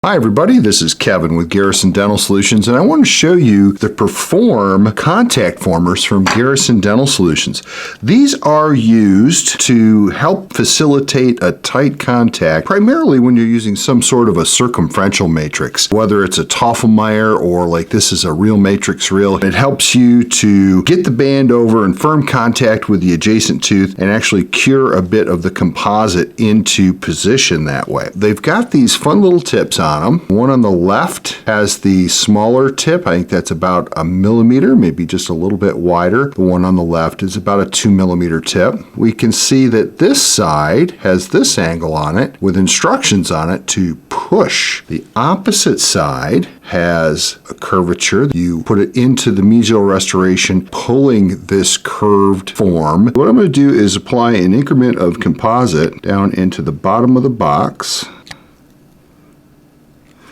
Hi everybody, this is Kevin with Garrison Dental Solutions, and I want to show you the PerForm contact formers from Garrison Dental Solutions. These are used to help facilitate a tight contact, primarily when you're using some sort of a circumferential matrix, whether it's a Tafelmeyer or like this is a real matrix reel. It helps you to get the band over in firm contact with the adjacent tooth and actually cure a bit of the composite into position that way. They've got these fun little tips on them. One on the left has the smaller tip. I think that's about 1 millimeter, maybe just a little bit wider. The one on the left is about a 2 millimeter tip. We can see that this side has this angle on it with instructions on it to push. The opposite side has a curvature. You put it into the mesial restoration, pulling this curved form. What I'm going to do is apply an increment of composite down into the bottom of the box.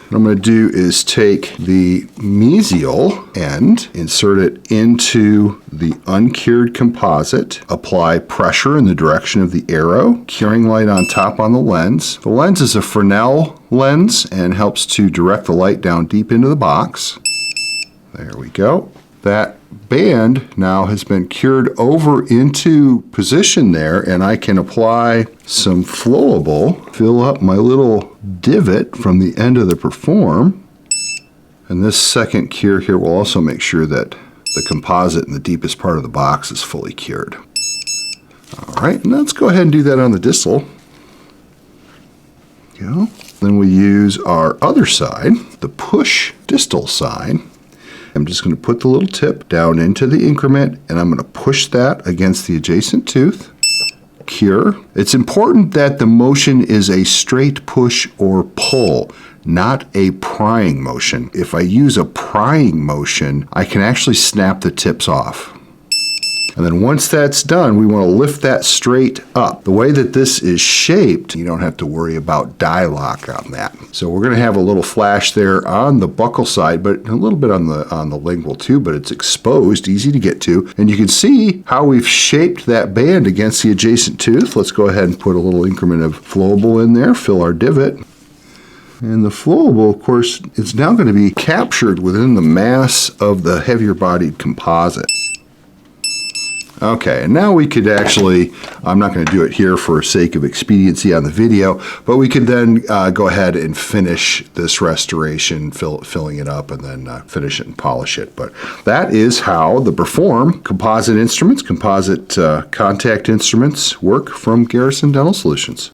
What I'm going to do is take the mesial end, insert it into the uncured composite, apply pressure in the direction of the arrow, curing light on top on the lens. The lens is a Fresnel lens and helps to direct the light down deep into the box. There we go. That band now has been cured over into position there, and I can apply some flowable, fill up my little divot from the end of the PerForm. And this second cure here will also make sure that the composite in the deepest part of the box is fully cured. All right, and let's go ahead and do that on the distal. Go. Then we use our other side, the push distal side. I'm just going to put the little tip down into the increment, and I'm going to push that against the adjacent tooth. Cure. It's important that the motion is a straight push or pull, not a prying motion. If I use a prying motion, I can actually snap the tips off. And then once that's done, we want to lift that straight up. The way that this is shaped, you don't have to worry about die lock on that. So we're going to have a little flash there on the buccal side, but a little bit on the lingual too, but it's exposed, easy to get to. And you can see how we've shaped that band against the adjacent tooth. Let's go ahead and put a little increment of flowable in there, fill our divot. And the flowable, of course, is now going to be captured within the mass of the heavier bodied composite. Okay, and now we could actually, I'm not going to do it here for sake of expediency on the video, but we could then go ahead and finish this restoration, filling it up, and then finish it and polish it. But that is how the PerForm composite instruments, composite contact instruments work from Garrison Dental Solutions.